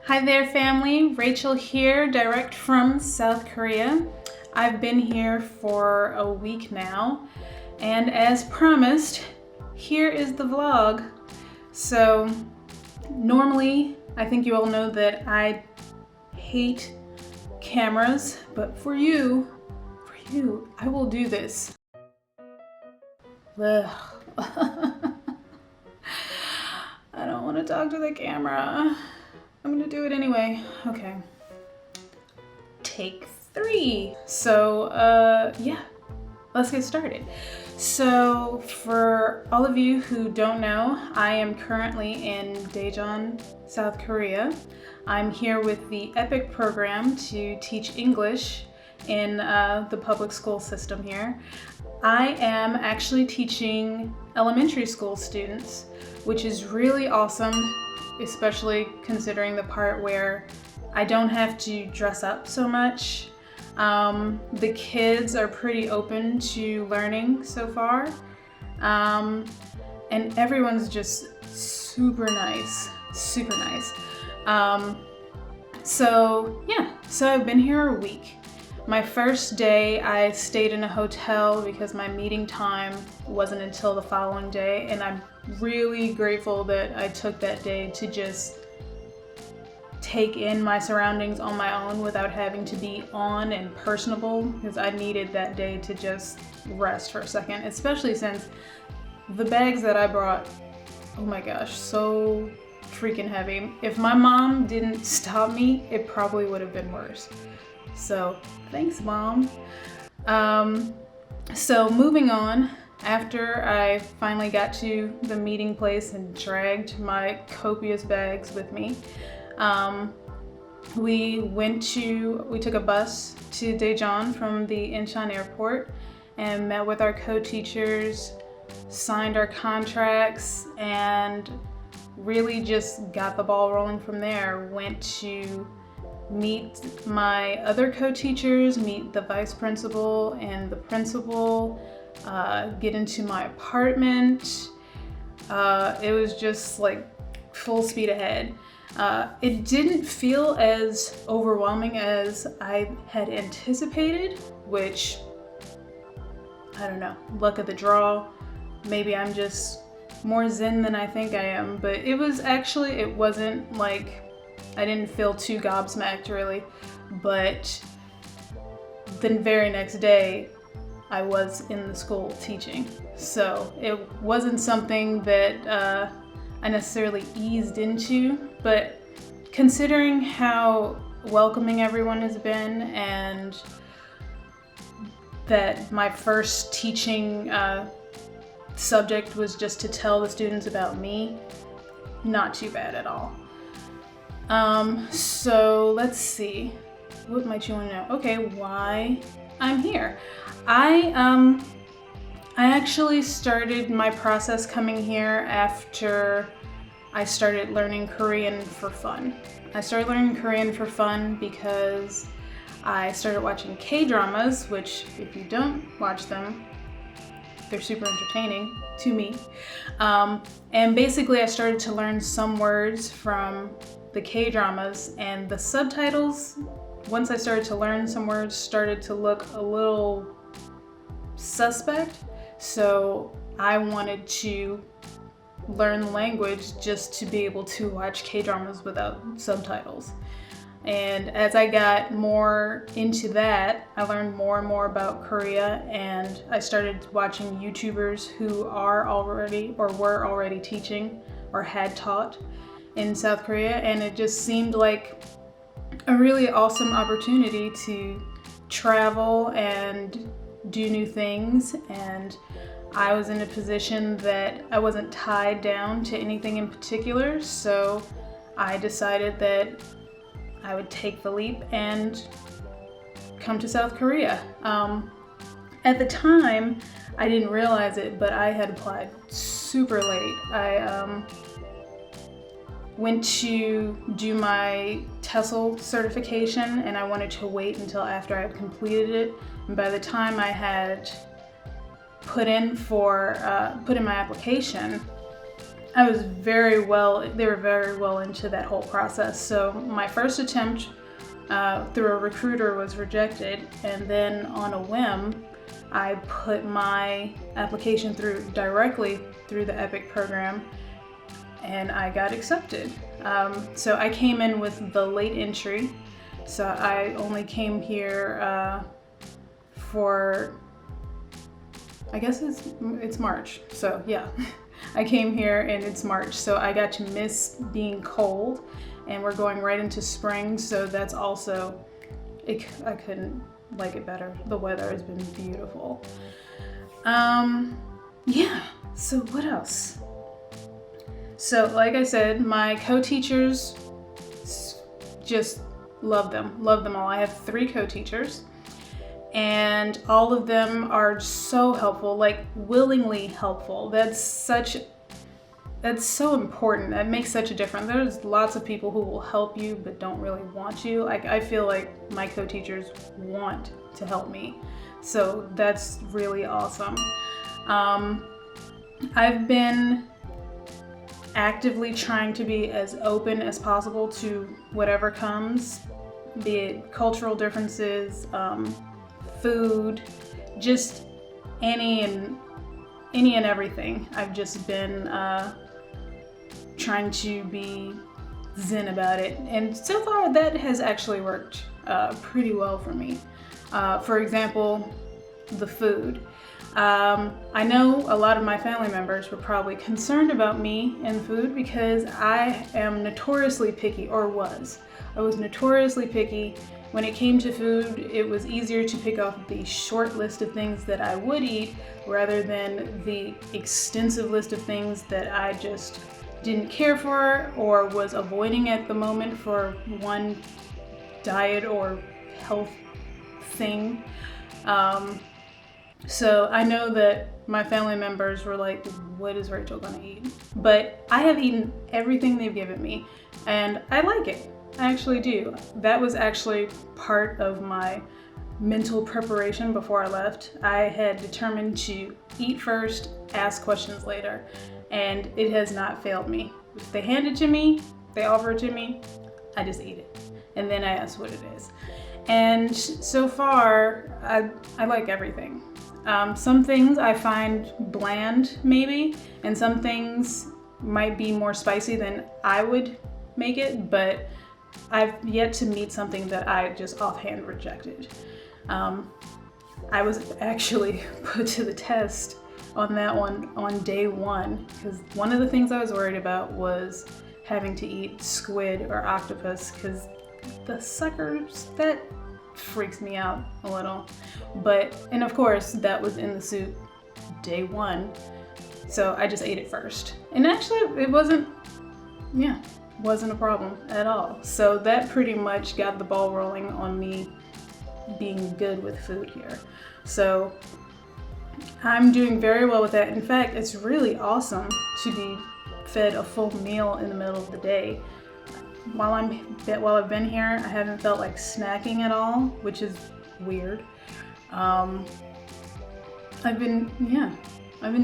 Hi there, family. Rachel here, direct from South Korea. I've been here for a week now, and as promised, here is the vlog. So, normally, I think you all know that I hate cameras, but for you, I will do this. Ugh. I don't want to talk to the camera. I'm gonna do it anyway. Okay. Take 3. So, yeah, let's get started. So, for all of you who don't know, I am currently in Daejeon, South Korea. I'm here with the EPIK program to teach English in the public school system here. I am actually teaching elementary school students, which is really awesome, especially considering the part where I don't have to dress up so much. The kids are pretty open to learning so far, and everyone's just super nice. So I've been here a week. My first day I stayed in a hotel because my meeting time wasn't until the following day, and I'm really grateful that I took that day to just take in my surroundings on my own without having to be on and personable, because I needed that day to just rest for a second, especially since the bags that I brought, oh my gosh, so freaking heavy. If my mom didn't stop me, it probably would have been worse. So thanks, Mom. So moving on, after I finally got to the meeting place and dragged my copious bags with me, we took a bus to Daejeon from the Incheon airport and met with our co-teachers, signed our contracts, and really just got the ball rolling from there. Went to meet my other co-teachers, meet the vice principal and the principal, get into my apartment. It was just like full speed ahead. It didn't feel as overwhelming as I had anticipated, which, I don't know, luck of the draw. Maybe I'm just more zen than I think I am, but it wasn't like, I didn't feel too gobsmacked really, but the very next day I was in the school teaching. So it wasn't something that I necessarily eased into, but considering how welcoming everyone has been and that my first teaching subject was just to tell the students about me, not too bad at all. So let's see, what might you want to know? Okay, why I'm here. I actually started my process coming here after I started learning Korean for fun. I started learning Korean for fun because I started watching K-dramas, which if you don't watch them, they're super entertaining to me. And basically I started to learn some words from the K-dramas, and the subtitles, once I started to learn some words, started to look a little suspect. So I wanted to learn the language just to be able to watch K-dramas without subtitles. And as I got more into that, I learned more and more about Korea, and I started watching YouTubers who are already or were already teaching or had taught in South Korea, and it just seemed like a really awesome opportunity to travel and do new things. And I was in a position that I wasn't tied down to anything in particular, so I decided that I would take the leap and come to South Korea. At the time, I didn't realize it, but I had applied super late. I went to do my TESOL certification, and I wanted to wait until after I had completed it. And by the time I had put in my application, they were very well into that whole process. So my first attempt through a recruiter was rejected, and then on a whim, I put my application directly through the EPIK program, and I got accepted. So I came in with the late entry, so I only came here for, I guess it's March, so yeah. I came here and it's March, so I got to miss being cold, and we're going right into spring, so that's also, I couldn't like it better. The weather has been beautiful. Yeah, so what else? So like I said, my co-teachers, just love them all. I have 3 co-teachers, and all of them are so helpful, like willingly helpful. That's so important. That makes such a difference. There's lots of people who will help you but don't really want you. Like, I feel like my co-teachers want to help me, so that's really awesome. I've been actively trying to be as open as possible to whatever comes, be it cultural differences, food, just any and everything. I've just been trying to be zen about it, and so far that has actually worked pretty well for me. For example, the food. I know a lot of my family members were probably concerned about me and food because I am notoriously picky, or was. I was notoriously picky. When it came to food, it was easier to pick off the short list of things that I would eat rather than the extensive list of things that I just didn't care for or was avoiding at the moment for one diet or health thing. So I know that my family members were like, what is Rachel gonna eat? But I have eaten everything they've given me, and I like it. I actually do. That was actually part of my mental preparation before I left. I had determined to eat first, ask questions later, and it has not failed me. If they hand it to me, they offer it to me, I just eat it. And then I ask what it is. And so far, I like everything. Some things I find bland, maybe, and some things might be more spicy than I would make it, but I've yet to meet something that I just offhand rejected. I was actually put to the test on that one on day 1, because one of the things I was worried about was having to eat squid or octopus, because the suckers, that freaks me out a little. And of course, that was in the soup day 1, so I just ate it first. And actually, it wasn't a problem at all. So that pretty much got the ball rolling on me being good with food here. So I'm doing very well with that. In fact, it's really awesome to be fed a full meal in the middle of the day. While I've been here, I haven't felt like snacking at all, which is weird. I've been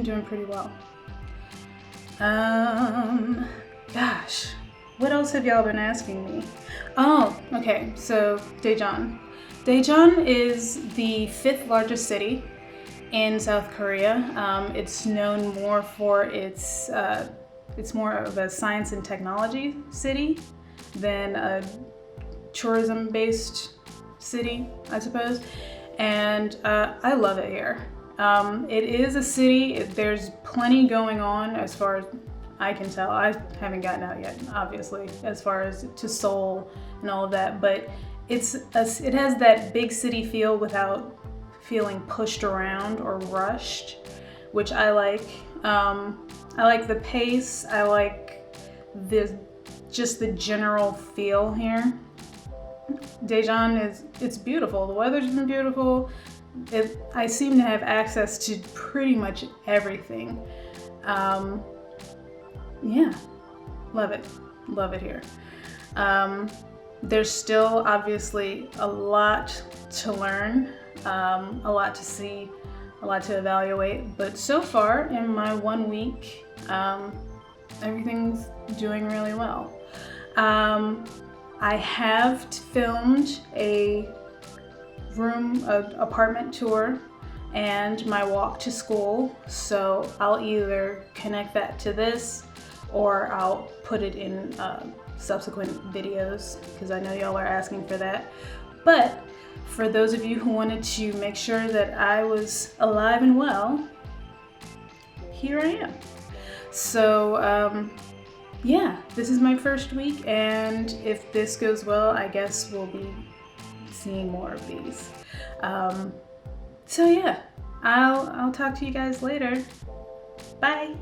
doing pretty well. Gosh, what else have y'all been asking me? Oh, okay, so Daejeon. Daejeon is the 5th largest city in South Korea. It's known more for it's more of a science and technology city than a tourism-based city, I suppose. And I love it here. It is a city, there's plenty going on as far as I can tell. I haven't gotten out yet, obviously, as far as to Seoul and all of that, but it has that big city feel without feeling pushed around or rushed, which I like. I like the pace. I like just the general feel here. Daejeon it's beautiful. The weather's been beautiful. I seem to have access to pretty much everything. Yeah, love it here. There's still obviously a lot to learn, a lot to see, a lot to evaluate, but so far in my 1 week, I everything's doing really well. I have filmed a apartment tour and my walk to school, so I'll either connect that to this or I'll put it in subsequent videos because I know y'all are asking for that. But for those of you who wanted to make sure that I was alive and well, here I am. So yeah, this is my first week, and if this goes well, I guess we'll be seeing more of these. So yeah, I'll talk to you guys later. Bye.